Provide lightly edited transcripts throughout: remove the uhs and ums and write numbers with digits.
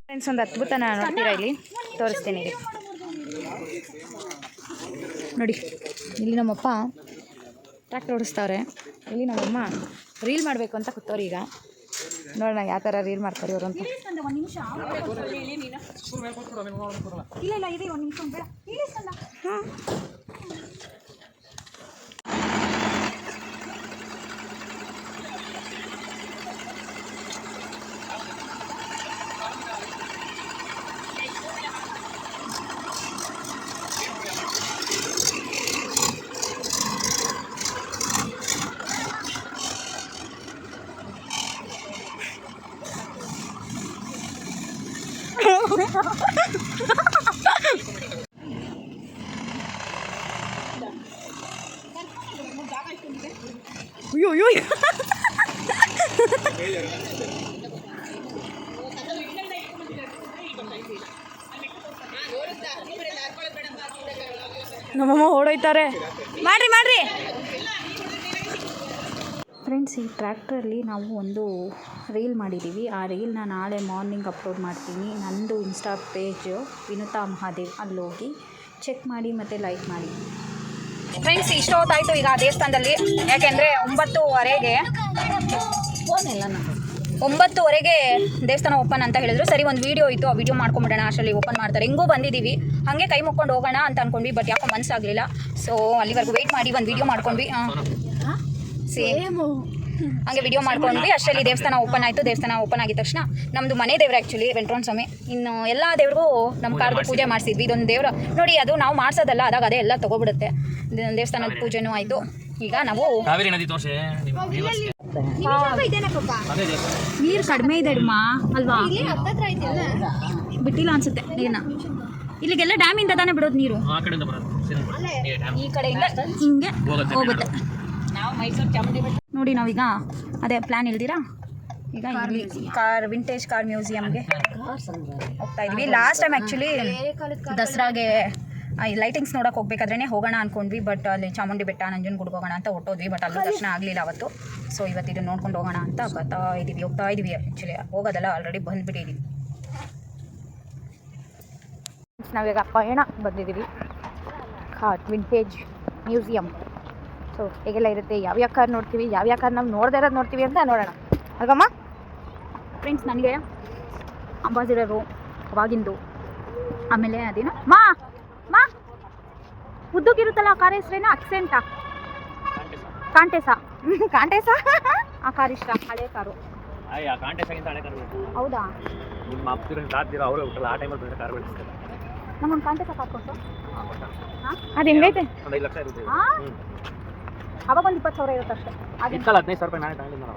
Friends, ಒಂದು ಅದ್ಭುತನ ನೋಡ್ತೀರಾ, ಇಲ್ಲಿ ತೋರಿಸ್ತೀನಿ. ನೋಡಿ, ಇಲ್ಲಿ ನಮ್ಮಪ್ಪ ಟ್ರ್ಯಾಕ್ಟರ್ ಓಡಿಸ್ತಾವ್ರೆ, ಇಲ್ಲಿ ನಮ್ಮಮ್ಮ ರೀಲ್ ಮಾಡಬೇಕು ಅಂತ ಕೂತವ್ರು. ಈಗ ನೋಡೋಣ ಯಾವ ಥರ ರೀಲ್ ಮಾಡ್ತಾರೆ ಇವರು ಅಂತ. ನಮ್ಮಮ್ಮ ಓಡೋಯ್ತಾರೆ. ಮಾಡ್ರಿ ಫ್ರೆಂಡ್ಸ್, ಈ ಟ್ರ್ಯಾಕ್ಟ್ರಲ್ಲಿ ನಾವು ಒಂದು ರೀಲ್ ಮಾಡಿದ್ದೀವಿ. ಆ ರೀಲ್ನ ನಾಳೆ ಮಾರ್ನಿಂಗ್ ಅಪ್ಲೋಡ್ ಮಾಡ್ತೀನಿ. ನಂದು ಇನ್ಸ್ಟಾ ಪೇಜು ವಿನುತಾ ಮಹಾದೇವ್, ಅಲ್ಲಿ ಹೋಗಿ ಚೆಕ್ ಮಾಡಿ ಮತ್ತು ಲೈಕ್ ಮಾಡಿ. ಫ್ರೆಂಡ್ಸ್, ಇಷ್ಟೊತ್ತಾಯಿತು ಈಗ ದೇವಸ್ಥಾನದಲ್ಲಿ. ಯಾಕೆಂದರೆ 9:15ಗೆ ದೇವಸ್ಥಾನ ಓಪನ್ ಅಂತ ಹೇಳಿದ್ರು. ಸರಿ, ಒಂದು ವೀಡಿಯೋ ಇತ್ತು, ಆ ವಿಡಿಯೋ ಮಾಡ್ಕೊಂಬಿಡೋಣ, ಅಷ್ಟರಲ್ಲಿ ಓಪನ್ ಮಾಡ್ತಾರೆ. ಹೆಂಗೂ ಬಂದಿದ್ದೀವಿ, ಹಾಗೆ ಕೈ ಮುಕ್ಕೊಂಡು ಹೋಗೋಣ ಅಂತ ಅಂದ್ಕೊಂಡ್ವಿ. ಬಟ್ ಯಾಕೋ ಮನಸ್ಸಾಗಲಿಲ್ಲ. ಸೊ ಅಲ್ಲಿವರೆಗೂ ವೆಯ್ಟ್ ಮಾಡಿ ಒಂದು ವೀಡಿಯೋ ಮಾಡ್ಕೊಂಡ್ವಿ. ಹಾಗೆ ವಿಡಿಯೋ ಮಾಡ್ಕೊಂಡ್ವಿ. ಅಷ್ಟರಲ್ಲಿ ದೇವಸ್ಥಾನ ಓಪನ್ ಆಯಿತು. ದೇವಸ್ಥಾನ ಓಪನ್ ಆಗಿದ ತಕ್ಷಣ ನಮ್ಮದು ಮನೆ ದೇವ್ರು ಆ್ಯಕ್ಚುಲಿ ವೆಂಕಟರಮಣ ಸ್ವಾಮಿ. ಇನ್ನು ಎಲ್ಲ ದೇವ್ರಿಗೂ ನಮ್ಮ ಕಾರ್ದು ಪೂಜೆ ಮಾಡಿಸಿದ್ವಿ. ಇದೊಂದು ದೇವ್ರು ನೋಡಿ, ಅದು ನಾವು ಮಾಡಿಸೋದಲ್ಲ, ಅದಾಗ ಅದೇ ಎಲ್ಲ ತೊಗೊಬಿಡುತ್ತೆ. ದೇವಸ್ಥಾನದ ಪೂಜೆನೂ ಆಯಿತು. ಈಗ ನಾವು ನೀರು ಕಡಿಮೆ ಇದೆ ಅಲ್ವಾ, ಬಿಟ್ಟಿಲ್ಲ ಅನ್ಸುತ್ತೆ ನೀರನ್ನ. ಇಲ್ಲಿಗೆಲ್ಲ ಡ್ಯಾಮಿಂದ ತಾನೇ ಬಿಡೋದು ನೀರು, ಈ ಕಡೆಯಿಂದ ಹಿಂಗೆ ಹೋಗುತ್ತೆ. ನೋಡಿ, ನಾವೀಗ ಅದೇ ಪ್ಲ್ಯಾನ್ ಇಲ್ದಿರಾ ಈಗ ಇಲ್ಲಿ ವಿಂಟೇಜ್ ಕಾರ್ ಮ್ಯೂಸಿಯಮ್ಗೆ ಹೋಗ್ತಾ ಇದ್ವಿ. ಲಾಸ್ಟ್ ಟೈಮ್ ಆ್ಯಕ್ಚುಲಿ ದಸರಾಗೆ ಲೈಟಿಂಗ್ಸ್ ನೋಡೋಕೆ ಹೋಗ್ಬೇಕಾದ್ರೇ ಹೋಗೋಣ ಅಂದ್ಕೊಂಡ್ವಿ. ಬಟ್ ಅಲ್ಲಿ ಚಾಮುಂಡಿ ಬೆಟ್ಟ, ನಂಜನಗೂಡಿಗೆ ಹೋಗೋಣ ಅಂತ ಹೊಟ್ಟೋದ್ವಿ. ಬಟ್ ಅಲ್ಲೂ ದರ್ಶನ ಆಗಲಿಲ್ಲ ಅವತ್ತು. ಸೊ ಇವತ್ತು ಇದನ್ನು ನೋಡ್ಕೊಂಡು ಹೋಗೋಣ ಅಂತ ಹೋಗ್ತಾ ಇದ್ದೀವಿ. Actually ಹೋಗೋದಲ್ಲ, already ಬಂದುಬಿಟ್ಟಿದ್ದೀವಿ. ನಾವೀಗ ಪಯಣ ಬಂದಿದ್ದೀವಿ ವಿಂಟೇಜ್ ಮ್ಯೂಸಿಯಮ್. ಸೊ ಹೇಗೆಲ್ಲ ಇರುತ್ತೆ, ಯಾವ್ಯಾವ ಕಾರ್ ನೋಡ್ತೀವಿ, ಯಾವ್ಯಾವ ಕಾರ್ ನಾವು ನೋಡದೇ ಇರೋದು ನೋಡ್ತೀವಿ ಅಂತ ನೋಡೋಣ ಅಲ್ವಮ್ಮ. ಫ್ರೆಂಡ್ಸ್, ನನಗೆ ಅಂಬಾಸಿಡರು ಅವಾಗಿಂದು, ಆಮೇಲೆ ಅದೇನು ಮಾ ಉದ್ದಕ್ಕಿರುತ್ತಲ್ಲ ಆ ಕಾರ್ ಹೆಸ್ರೇನು, ಅಕ್ಸೆಂಟಾ, ಕಾಂಟೇಸ ಆ ಕಾರ್ ಇಷ್ಟ, ಹಳೆ ಕಾರು. ಹೌದಾ, ನಮ್ಮೊಂದು ಕಾಂಟೇಸ ಕಾರ್ ಕೊಟ್ಟು ಅದು ಹೆಂಗೈತೆ? ಅವಾಗ ಒಂದು 20,000 ಇರುತ್ತೆ ಅಷ್ಟೇ. 15,000 ರೂಪಾಯಿ ನಾನೇ ತಗೊಂಡಿದ್ದೆ.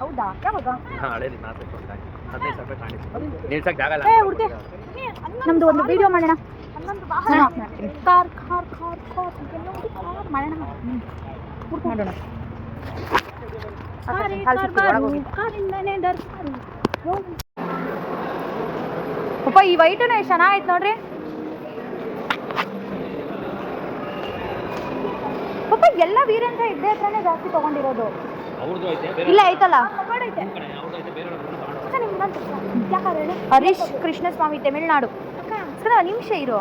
ಹೌದಾ, ಯಾವಾಗ? ನಮ್ದು ಒಂದು ವಿಡಿಯೋ ಮಾಡೋಣ, ಕಾರ್ ಮಾಡೋಣ. ಪಾಪ ಈ ವೈಟನ್ನು ಎಷ್ಟು ಚೆನ್ನಾಗೈತೆ ನೋಡ್ರಿ. ಪಾಪ ಎಲ್ಲ ವೀರೇಂದ್ರ ಇದ್ದೇ ಹತ್ರನೇ ಜಾಸ್ತಿ ತಗೊಂಡಿರೋದು. ಇಲ್ಲ ಐತಲ್ಲ, ಹರೀಶ್ ಕೃಷ್ಣಸ್ವಾಮಿ, ತಮಿಳ್ನಾಡು. ನಿಮಿಷ ಇರು.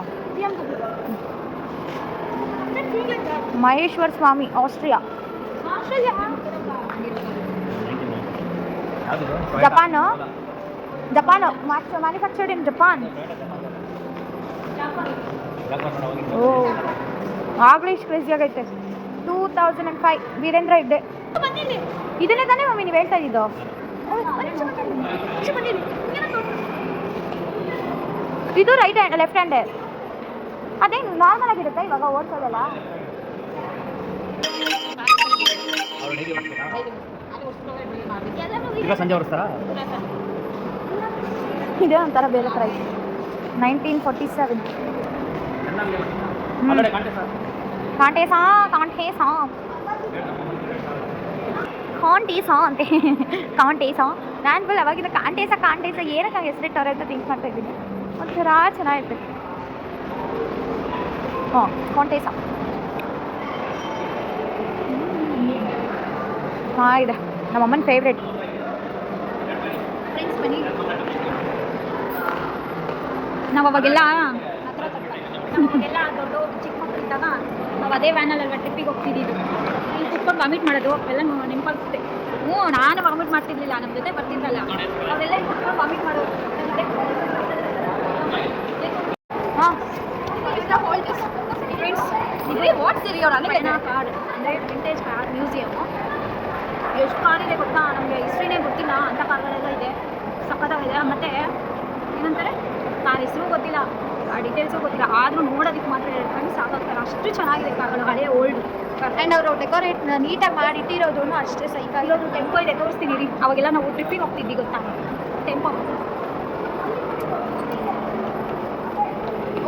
Maheshwar Swami, Austria. Japan manufactured in Japan. Oh, ಆಗಲೇ ಇಷ್ಟು ಕ್ರೇಜಿ ಆಗೈತೆ. 2005 ವೀರೇಂದ್ರ ಇದ್ದೆ. ಇದನ್ನೇ ತಾನೇ ಮಮ್ಮಿ ನೀವು ಹೇಳ್ತಾ ಇದ್ದಿದ್ದು? ಇದು ರೈಟ್ ಹ್ಯಾಂಡ್, ಲೆಫ್ಟ್ ಹ್ಯಾಂಡ್. ಅದೇನು ನಾರ್ಮಲ್ ಆಗಿರುತ್ತೆ ಇವಾಗ ಓಡಿಸೋದಲ್ಲ. ಇದೇ ಒಂಥರ ಬೇರೆ ಥರ ಇದೆ. 1947. ಕಾಂಟೇಸ ನಾನು ಫುಲ್ ಅವಾಗಿಂದ ಕಾಂಟೇಸ ಏನಕ್ಕೆ ಹೆಸರಿಟ್ಟವ್ರೆ ಅಂತ ಥಿಂಕ್ ಮಾಡ್ತಾ ಇದ್ದೀನಿ. ಒಂಥರ ಚೆನ್ನಾಗಿತ್ತು. ಕಾಂಟೇಸ ಚೆನ್ನಾಗಿದೆ. ನಮ್ಮಮ್ಮನ ಫೇವ್ರೆಟ್. ಫ್ರೆಂಡ್ಸ್ ಬನ್ನಿ. ನಾವು ಅವಾಗೆಲ್ಲ ದೊಡ್ಡ ಚಿಕ್ಕ ಮಕ್ಕಳಿದ್ದಾಗ ನಾವು ಅದೇ ವ್ಯಾನಲ್ಲೆಲ್ಲ ಟ್ರಿಪ್ಪಿಗೆ ಹೋಗ್ತಿದ್ದು. ಇಲ್ಲಿ ಕುತ್ಕೊಂಡು ವಾಮಿಟ್ ಮಾಡೋದು ಎಲ್ಲ ನೆನಪಾಗುತ್ತೆ. ನಾನು ವಾಮಿಟ್ ಮಾಡ್ತಿರ್ಲಿಲ್ಲ, ನಮ್ಮ ಜೊತೆ ಬರ್ತಿದ್ರಲ್ಲ ಅವರೆಲ್ಲ ಕುತ್ಕೊಂಡು ವಾಮಿಟ್ ಮಾಡೋದು. ಹಾಂ ಕಾರ್ ಅಂದರೆ ವಿಂಟೇಜ್ ಕಾರ್ ಮ್ಯೂಸಿಯಮ್ಮು. ಎಷ್ಟು ಕಾರ್ ಇದೆ ಗೊತ್ತಾ, ನಮಗೆ ಹಿಸ್ಟ್ರಿನೇ ಗೊತ್ತಿಲ್ಲ ಅಂಥ ಕಾರ್ಗಳೆಲ್ಲ ಇದೆ, ಸಕ್ಕತ್ತಾಗಿದೆ. ಮತ್ತು ಏನಂತಾರೆ ಕಾರ್ ಹೆಸರು ಗೊತ್ತಿಲ್ಲ, ಆ ಡೀಟೇಲ್ಸು ಗೊತ್ತಿಲ್ಲ, ಆದರೂ ನೋಡೋದಕ್ಕೆ ಮಾತ್ರ ಹೇಳ್ಕೊಂಡು ಸಾಕಾಗ್ತಾರೆ. ಅಷ್ಟು ಚೆನ್ನಾಗಿದೆ ಕಾರ್ಗಳು, ಹಳೆ ಓಲ್ಡ್. ಆ್ಯಂಡ್ ಅವರು ಡೆಕೋರೇಟ್ ನೀಟಾಗಿ ಮಾಡಿಟ್ಟಿರೋದು ಅಷ್ಟೇ ಸೈಕಾಗಿರೋದು. ಟೆಂಪೋ ಇದೆ, ತೋರಿಸ್ತೀನಿ ರೀ. ಅವಾಗೆಲ್ಲ ನಾವು ಟ್ರಿಪ್ಪಿಗೆ ಹೋಗ್ತಿದ್ವಿ ಗೊತ್ತಾ, ಟೆಂಪೋ.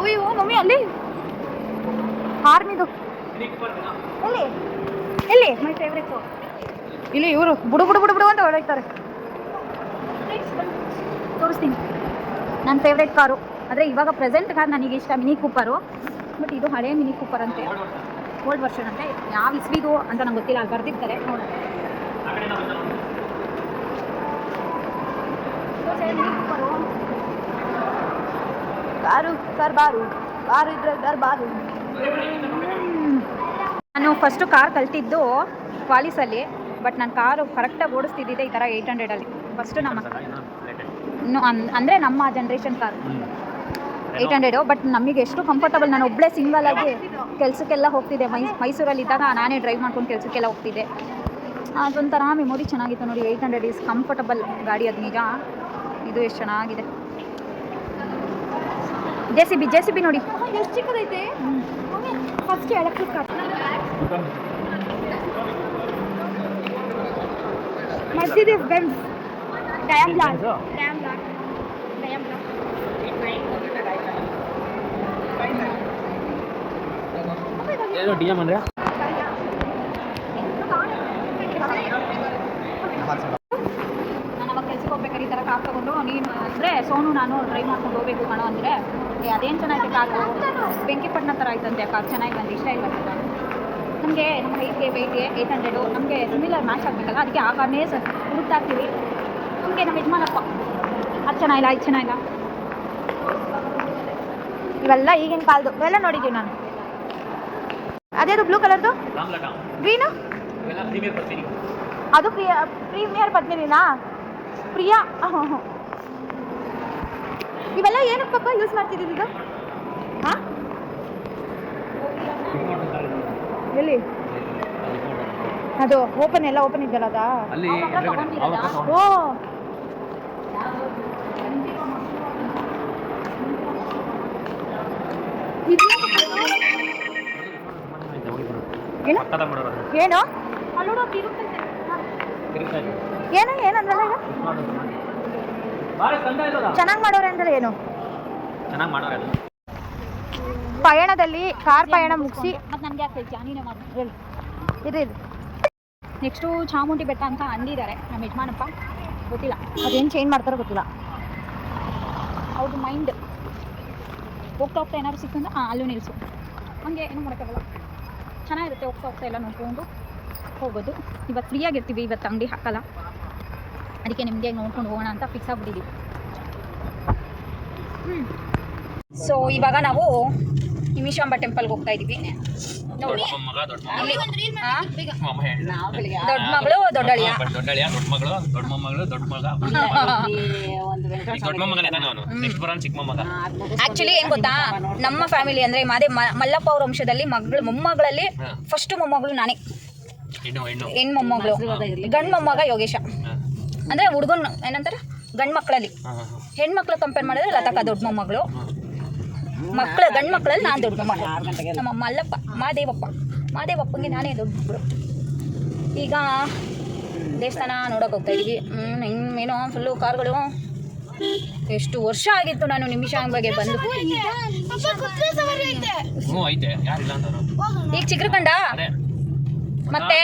ಓಯ್ಯೋ ಮಮ್ಮಿ ಅಲ್ಲಿ ಆರ್ಮಿದು ಎಲ್ಲಿ ಎಲ್ಲಿ ಮೈ ಫೇವ್ರೇಟು ಇಲ್ಲಿ. ಇವರು ಬುಡು ಬುಡು ಬುಡು ಬುಡು ಅಂತ ಹೊರಡ್ತಾರೆ. ತೋರಿಸ್ತೀನಿ ನನ್ನ ಫೇವ್ರೇಟ್ ಕಾರು. ಆದರೆ ಇವಾಗ ಪ್ರೆಸೆಂಟ್ ಕಾರ್ ನನಗೆ ಇಷ್ಟ ಮಿನಿ ಕೂಪರು. ಬಟ್ ಇದು ಹಳೆ ಮಿನಿ ಕೂಪರ್ ಅಂತೆ, ಓಲ್ಡ್ ವರ್ಷನ್ ಅಂತೆ. ಯಾವ ಇಸ್ವಿದು ಅಂತ ನಂಗೆ ಗೊತ್ತಿಲ್ಲ, ಅಲ್ಲಿ ಬರ್ದಿರ್ತಾರೆ ನೋಡೋಣ. ಮಿನಿ ಕೂಪರು ಕಾರು ಬಾರು ಕಾರು ಇದ್ರೆ ಬಾರು. ನಾನು ಫಸ್ಟು ಕಾರ್ ಕಲ್ತಿದ್ದು ಕ್ವಾಲಿಸಲ್ಲಿ. ಬಟ್ ನಾನು ಕಾರು ಕರೆಕ್ಟಾಗಿ ಓಡಿಸ್ತಿದ್ದಿದ್ದೆ ಈ ಥರ 800ಅಲ್ಲಿ ಫಸ್ಟು. ಅಂದರೆ ನಮ್ಮ ಜನ್ರೇಷನ್ ಕಾರ್ 800. ಬಟ್ ನಮಗೆ ಎಷ್ಟು ಕಂಫರ್ಟಬಲ್. ನಾನು ಒಬ್ಬಳೇ ಸಿಂಗಲಾಗಿ ಕೆಲಸಕ್ಕೆಲ್ಲ ಹೋಗ್ತಿದ್ದೆ. ಮೈಸೂರಲ್ಲಿದ್ದಾಗ ನಾನೇ ಡ್ರೈವ್ ಮಾಡ್ಕೊಂಡು ಕೆಲಸಕ್ಕೆಲ್ಲ ಹೋಗ್ತಿದ್ದೆ. ಅದೊಂಥರ ಮೆಮೊರಿ ಚೆನ್ನಾಗಿತ್ತು ನೋಡಿ. 800 ಈಸ್ ಕಂಫರ್ಟಬಲ್ ಗಾಡಿ, ಅದು ನಿಜ. ಇದು ಎಷ್ಟು ಚೆನ್ನಾಗಿದೆ. ಜೆ ಸಿ ಬಿ ನೋಡಿ ಎಷ್ಟು ಚಿಕ್ಕದೈತೆ. First electric car. Mercedes Benz Daimler. ಏನು ಡಿ ಎಮ್ ಅಂದರೆ ನಾನು ಅವಾಗ ಕೆಲ್ಸಕ್ಕೆ ಹೋಗ್ಬೇಕಾದ್ರೆ ಈ ಥರ ಕಾರ್ ತೊಗೊಂಡು ನೀನು ಅಂದರೆ ಸೋನು ನಾನು ಡ್ರೈವ್ ಮಾಡ್ಕೊಂಡು ಹೋಗ್ಬೇಕು ಕಣೋ ಅಂದರೆ ಅದೇನು ಚೆನ್ನಾಗಿದೆ ಕಾರು, ಬೆಂಕಿಪಟ್ಟಣ ಥರ ಆಯ್ತಂತೆ ಕಾರ್. ಚೆನ್ನಾಗಿ ಬಂದು ಇಷ್ಟ ಇಲ್ಲ ನಮಗೆ. ನಮ್ಮ ಹೈಟ್ಗೆ ವೆಯ್ಟ್ಗೆ 800 ನಮಗೆ ಸಿಮಿಲರ್ ಮ್ಯಾಚ್ ಆಗಬೇಕಲ್ಲ, ಅದಕ್ಕೆ ಆ ಕಾರ್ನೇ ಹುಡುಕ್ತಾ ಇರ್ತೀವಿ. ನಮಗೆ ನಮ್ಮ ಯಜಮಾನಪ್ಪ ಅದು ಚೆನ್ನಾಗಿಲ್ಲ, ಇದು ಚೆನ್ನಾಗಿಲ್ಲ, ಇವೆಲ್ಲ ಈಗಿನ ಕಾಲದ್ದು ಇವೆಲ್ಲ ನೋಡಿದ್ದೀವಿ ನಾನು. ಅದೇದು ಬ್ಲೂ ಕಲರ್ದು ಗ್ರೀನು ಅದು ಪ್ರೀಮಿಯರ್ ಪದ್ಮಿನಿನಾ ಪ್ರಿಯಾ. ಇವೆಲ್ಲ ಏನಕ್ಕೆ ಪಪ್ಪ ಯೂಸ್ ಮಾಡ್ತಿದ್ದೀವಿ ಇದು? ಹಾಂ ಎಲ್ಲಿ ಅದು ಓಪನ್ ಎಲ್ಲ ಓಪನ್ ಇದೆಯಲ್ಲ ಅದಾ? ಓ ಏನು ಏನು ಏನಂದ್ರಲ್ಲ ಈಗ ಚೆನ್ನಾಗಿ ಮಾಡೋರೆ ಅಂದ್ರೆ ಏನು? ಪಯಣದಲ್ಲಿ ಕಾರ್ ಪಯಣ ಮುಗಿಸಿ ಮತ್ತು ನನಗೆ ಯಾಕೆ ಹೇಳ್ತೀಯ ನೀನೇ ಮಾಡಿ ಹೇಳಿ. ಇದು ನೆಕ್ಸ್ಟು ಚಾಮುಂಡಿ ಬೆಟ್ಟ ಅಂತ ಅಂದಿದ್ದಾರೆ ನಮ್ಮ ಯಜಮಾನಪ್ಪ. ಗೊತ್ತಿಲ್ಲ ಅದೇನು ಚೇಂಜ್ ಮಾಡ್ತಾರೋ ಗೊತ್ತಿಲ್ಲ. ಅವ್ರದ್ದು ಮೈಂಡ್ ಹೋಗ್ತಾ ಹೋಗ್ತಾ ಏನಾದ್ರು ಸಿಕ್ಕಂದ್ರೆ ಅಲ್ಲೂ ನಿಲ್ಲಿಸು, ಹಂಗೆ ಏನೂ ಮಾಡೋಕ್ಕಾಗಲ್ಲ. ಚೆನ್ನಾಗಿರುತ್ತೆ ಹೋಗ್ತಾ ಹೋಗ್ತಾ ಎಲ್ಲ ನೋಡ್ಕೊಂಡು ಹೋಗೋದು. ಇವತ್ತು ಫ್ರೀಯಾಗಿರ್ತೀವಿ, ಇವತ್ತು ಅಂಗಡಿ ಹಾಕಲ್ಲ, ಅದಕ್ಕೆ ನಿಮಗೆ ನೋಡ್ಕೊಂಡು ಹೋಗೋಣ ಅಂತ ಫಿಕ್ಸ್ ಆಗಿಬಿಟ್ಟಿದ್ದೀವಿ. ಸೊ ಇವಾಗ ನಾವು ನಿಮಿಷಾಂಬ ಟೆಂಪಲ್ಗೆ ಹೋಗ್ತಾ ಇದ್ದೀವಿ. ನೋಡಿ ದೊಡ್ಡ ಮಗಳು ದೊಡ್ಡಳಿಯ ಆಕ್ಚುಲಿ ಏನ್ ಗೊತ್ತಾ, ನಮ್ಮ ಫ್ಯಾಮಿಲಿ ಅಂದ್ರೆ ಮಲ್ಲಪ್ಪ ಅವ್ರ ವಂಶದಲ್ಲಿ ಮೊಮ್ಮಗಳಲ್ಲಿ ಫಸ್ಟ್ ಮೊಮ್ಮಗಳು ನಾನೇ. ಹೆಣ್ಣು ಮೊಮ್ಮಗಳು, ಗಂಡು ಮೊಮ್ಮಗ ಯೋಗೇಶ. ಅಂದ್ರೆ ಹುಡುಗನ್ ಏನಂತಾರೆ ಗಂಡು ಮಕ್ಕಳಲ್ಲಿ. ಹೆಣ್ಮಕ್ಳು ಕಂಪೇರ್ ಮಾಡಿದ್ರೆ ಲತಕ್ಕ ದೊಡ್ಡ ಮೊಮ್ಮಗಳು. ಗಂಡು ಮಕ್ಕಳಲ್ಲಿ ನಾನು ದೊಡ್ಡ ಮೊಮ್ಮಗಳು. ನಮ್ಮ ಮಲ್ಲಪ್ಪ ಮಾದೇವಪ್ಪಂಗೆ ನಾನೇ ದೊಡ್ಡ ಮಗಳು. ಈಗ ದೇವಸ್ಥಾನ ನೋಡೋಕೆ ಹೋಗ್ತಾ ಇದೀವಿ. ಏನೋ ಫುಲ್ಲು ಕಾರ್ಗಳು. ಎಷ್ಟು ವರ್ಷ ಆಗಿತ್ತು ನಾನು ನಿಮಿಷಾಂಬ ಬಗ್ಗೆ ಬಂದು. ಈಗ ಚಿತ್ರಕಂಡ ಮತ್ತೆ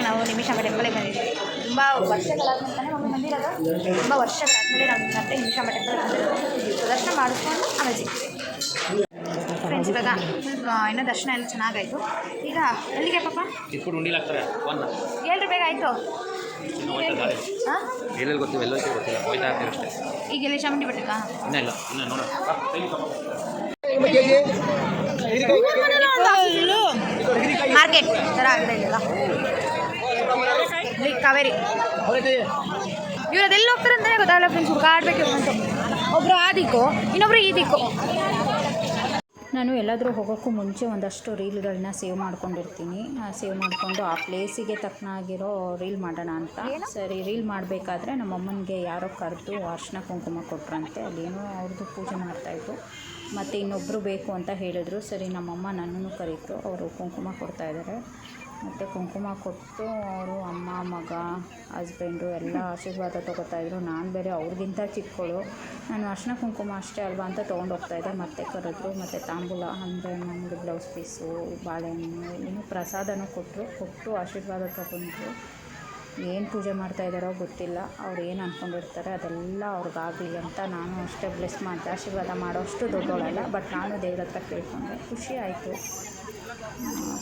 ನಾವು ನಿಮಿಷಾಂಬ ಟೆಂಪಲ್ಗೆ ಬಂದಿದ್ದೀವಿ. ತುಂಬ ವರ್ಷಗಳಾದ್ಮೇಲೆ ಮಮ್ಮಿ ಬಂದಿರೋದು. ತುಂಬ ವರ್ಷಗಳಾದ್ಮೇಲೆ ನಾನು ಮತ್ತೆ ನಿಮಿಷಾಂಬ ಟೆಂಪಲ್ಗೆ ಬಂದಿರೋದು. ದರ್ಶನ ಮಾಡಿಸ್ಕೊಂಡು ಆಮೇಲೆ ಸಿಗ್ತೀವಿ. ಫ್ರೆಂಡ್ಸ್ ಇವಾಗ ಏನೋ ದರ್ಶನ ಎಲ್ಲ ಚೆನ್ನಾಗಾಯಿತು. ಈಗ ಎಲ್ಲಿಗೆ ಪಾಪ ಇಟ್ಬಿಟ್ಟು ಉಂಡಿಲ್ ಹಾಕ್ತಾರೆ ಹೇಳ್ರಿ ಬೇಗ ಆಯಿತು. ಹಾಂ ಎಲ್ಲೆಲ್ಲಿ ಗೊತ್ತಿಲ್ಲ ಎಲ್ಲೋ ಗೊತ್ತಿಲ್ಲ ಹೋಯ್ತಾ ಇರ್ತೀವಿ ಅಷ್ಟೇ. ಈಗ ಎಲ್ಲಿ ಚಾಮುಂಡಿ ಬೆಟ್ಟಕ್ಕ ಇನ್ನೂ ಇಲ್ಲ ಇನ್ನೂ ನೋಡೋಣ. ಮಾರ್ಕೆಟ್ ಥರ ಆಗಿದೆ ಇಲ್ಲ ಕಾವೇರಿ. ಇವ್ರು ಅದೆಲ್ಲ ಹೋಗ್ತಾರೆ ಅಂತಲೇ ಗೊತ್ತಾಗಲ್ಲ ಫ್ರೆಂಡ್ಸ್. ಹುಡುಗಾಡ್ಬೇಕು ಅಂತ ಒಬ್ಬರು ಆ ದಿಕ್ಕು ಇನ್ನೊಬ್ರು ಈ ದಿಕ್ಕು. ನಾನು ಎಲ್ಲಾದರೂ ಹೋಗೋಕ್ಕೂ ಮುಂಚೆ ಒಂದಷ್ಟು ರೀಲ್ಗಳನ್ನ ಸೇವ್ ಮಾಡ್ಕೊಂಡಿರ್ತೀನಿ. ಸೇವ್ ಮಾಡಿಕೊಂಡು ಆ ಪ್ಲೇಸಿಗೆ ತಕ್ಕನಾಗಿರೋ ರೀಲ್ ಮಾಡೋಣ ಅಂತ. ಸರಿ ರೀಲ್ ಮಾಡಬೇಕಾದ್ರೆ ನಮ್ಮಮ್ಮನಿಗೆ ಯಾರೋ ಕರೆದು ಅರ್ಶಿನ ಕುಂಕುಮ ಕೊಟ್ರಂತೆ. ಅಲ್ಲೇನೋ ಅವ್ರದ್ದು ಪೂಜೆ ಮಾಡ್ತಾಯಿದ್ರು. ಮತ್ತು ಇನ್ನೊಬ್ಬರು ಬೇಕು ಅಂತ ಹೇಳಿದ್ರು. ಸರಿ ನಮ್ಮಮ್ಮ ನನ್ನನ್ನು ಕರೀತು. ಅವರು ಕುಂಕುಮ ಕೊಡ್ತಾಯಿದ್ದಾರೆ. ಮತ್ತು ಕುಂಕುಮ ಕೊಟ್ಟು ಅವರು ಅಮ್ಮ ಮಗ ಹಸ್ಬೆಂಡು ಎಲ್ಲ ಆಶೀರ್ವಾದ ತೊಗೋತಾಯಿದ್ರು. ನಾನು ಬೇರೆ ಅವ್ರಿಗಿಂತ ಚಿಕ್ಕಳು. ನಾನು ಅರ್ಶಿನ ಕುಂಕುಮ ಅಷ್ಟೇ ಅಲ್ವಾ ಅಂತ ತೊಗೊಂಡು ಹೋಗ್ತಾಯಿದ್ದೆ. ಮತ್ತೆ ಕರೆದ್ರು. ಮತ್ತು ತಾಂಬೂಲ ಅಂದರೆ ನಮ್ಮದು ಬ್ಲೌಸ್ ಪೀಸು ಬಾಳೆಹಣ್ಣು ಏನೋ ಪ್ರಸಾದನೂ ಕೊಟ್ಟು ಆಶೀರ್ವಾದ ತೊಗೊಂಡ್ರು. ಏನು ಪೂಜೆ ಮಾಡ್ತಾಯಿದ್ದಾರೋ ಗೊತ್ತಿಲ್ಲ. ಅವ್ರು ಏನು ಅಂದ್ಕೊಂಡಿರ್ತಾರೆ ಅದೆಲ್ಲ ಅವ್ರಿಗಾಗಲಿ ಅಂತ ನಾನು ಅಷ್ಟೇ ಬ್ಲೆಸ್ ಮಾಡಿದೆ. ಆಶೀರ್ವಾದ ಮಾಡೋಷ್ಟು ದೊಡ್ಡವಳಲ್ಲ, ಬಟ್ ನಾನು ದೇವ್ರ ಹತ್ರ ಕೇಳ್ಕೊಂಡೆ. ಖುಷಿ ಆಯಿತು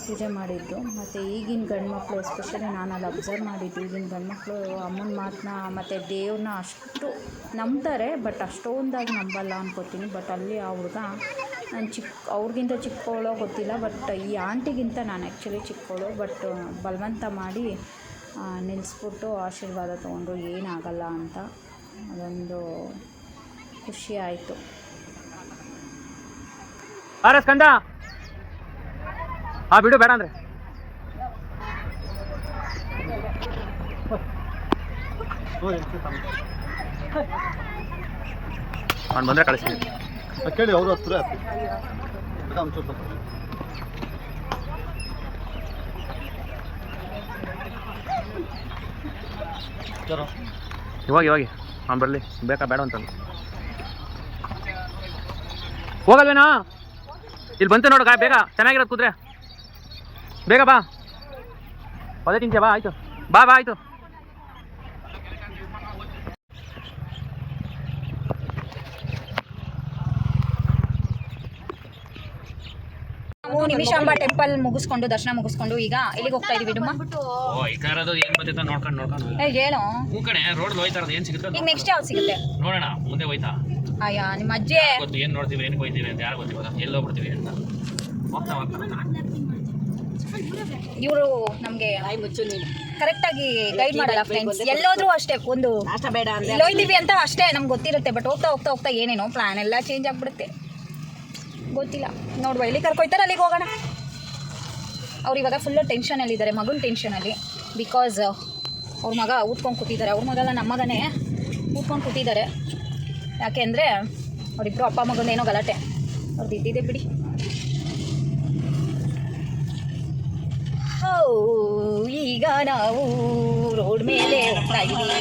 ಪೂಜೆ ಮಾಡಿದ್ದು. ಮತ್ತು ಈಗಿನ ಗಂಡ್ಮಕ್ಳು ಎಸ್ಪೆಷಲಿ ನಾನು ಅಲ್ಲಿ ಅಬ್ಸರ್ವ್ ಮಾಡಿದ್ದು, ಈಗಿನ ಗಂಡ್ಮಕ್ಳು ಅಮ್ಮನ ಮಾತನ್ನ ಮತ್ತು ದೇವ್ರನ್ನ ಅಷ್ಟು ನಂಬ್ತಾರೆ, ಬಟ್ ಅಷ್ಟೊಂದಾಗಿ ನಂಬಲ್ಲ ಅನ್ಕೋತೀನಿ. ಬಟ್ ಅಲ್ಲಿ ಆ ಹುಡುಗ ನಾನು ಅವ್ರಿಗಿಂತ ಚಿಕ್ಕವಳೋ ಗೊತ್ತಿಲ್ಲ, ಬಟ್ ಈ ಆಂಟಿಗಿಂತ ನಾನು ಆ್ಯಕ್ಚುಲಿ ಚಿಕ್ಕವಳು. ಬಟ್ ಬಲವಂತ ಮಾಡಿ ನಿಲ್ಲಿಸ್ಬಿಟ್ಟು ಆಶೀರ್ವಾದ ತೊಗೊಂಡ್ರು, ಏನಾಗಲ್ಲ ಅಂತ. ಅದೊಂದು ಖುಷಿ ಆಯಿತು. ಕಂದ ಬಿಡು ಬೇಡ ಅಂದರೆ ಅವ್ನು ಬಂದರೆ ಕಳಿಸ್ತೀನಿ ಕೇಳಿ ಅವರು ಹತ್ರ ಇವಾಗ ಅವ್ನು ಬರಲಿ ಬೇಕಾ ಬೇಡ ಅಂತಂದು ಹೋಗಲ್ವೇನಾ? ಇಲ್ಲಿ ಬಂತು ನೋಡು ಬೇಗ ಚೆನ್ನಾಗಿರೋದು ಕುದ್ರೆ ಬೇಗ ಬಾ. ಅದೇ ತಿಂಚೆ ಬಾ. ಆಯಿತು ಬಾ ಆಯಿತು. ನಾವು ನಿಮಿಷಾಂಬ ಟೆಂಪಲ್ ಮುಗಿಸ್ಕೊಂಡು ದರ್ಶನ ಮುಗಿಸ್ಕೊಂಡು ಈಗ ಎಲ್ಲಿಗೆ ಹೋಗ್ತಾ ಇದೀವಿ ಡುಮ್ಮ? ಏನು ಈಗ ನೆಕ್ಸ್ಟ್ ಯಾವ್ದು ಸಿಗುತ್ತೆ ನೋಡೋಣ. ಮುಂದೆ ಹೋಯ್ತಾ ಅಯ್ಯ ನಿಮ್ಮ ಅಜ್ಜೆ ಏನು ನೋಡ್ತೀವಿ ಏನಕ್ಕೆ ಹೋಗ್ತೀವಿ ಅಂತ ಯಾರು ಗೊತ್ತಿಲ್ಲ, ಎಲ್ಲಿ ಹೋಗ್ಬಿಡ್ತೀವಿ ಅಂತ ಹೋಗ್ತಾ ಇವರು ನಮಗೆ ಕರೆಕ್ಟಾಗಿ ಗೈಡ್ ಮಾಡಲ್ಲ ಫ್ರೆಂಡ್ಸ್. ಎಲ್ಲೋದ್ರೂ ಅಷ್ಟೇ ಒಂದು ಎಲ್ಲೋಯ್ತೀವಿ ಅಂತ ಅಷ್ಟೇ ನಮ್ಗೆ ಗೊತ್ತಿರುತ್ತೆ. ಬಟ್ ಹೋಗ್ತಾ ಹೋಗ್ತಾ ಹೋಗ್ತಾ ಏನೇನೋ ಪ್ಲ್ಯಾನ್ ಎಲ್ಲ ಚೇಂಜ್ ಆಗಿಬಿಡುತ್ತೆ, ಗೊತ್ತಿಲ್ಲ. ನೋಡುವ ಎಲ್ಲಿ ಕರ್ಕೊಯ್ತಾರೆ ಅಲ್ಲಿಗೆ ಹೋಗೋಣ. ಅವ್ರು ಇವಾಗ ಫುಲ್ಲು ಟೆನ್ಷನಲ್ಲಿದ್ದಾರೆ, ಮಗನ ಟೆನ್ಷನಲ್ಲಿ. ಬಿಕಾಸ್ ಅವ್ರ ಮಗ ಊದ್ಕೊಂಡು ಕೂತಿದ್ದಾರೆ. ಅವ್ರ ಮಗಲ್ಲ ನಮ್ಮ ಮಗನೇ ಊದ್ಕೊಂಡು ಕೂತಿದ್ದಾರೆ. ಯಾಕೆ ಅಂದರೆ ಅವರಿಬ್ಬರು ಅಪ್ಪ ಮಗನ ಏನೋ ಗಲಾಟೆ ಅವ್ರದ್ದು ಇದ್ದಿದೆ ಬಿಡಿ. ಈಗ ನಾವು ರೋಡ್ ಮೇಲೆ ಹೋಗ್ತಾ ಇದ್ದೀವಿ.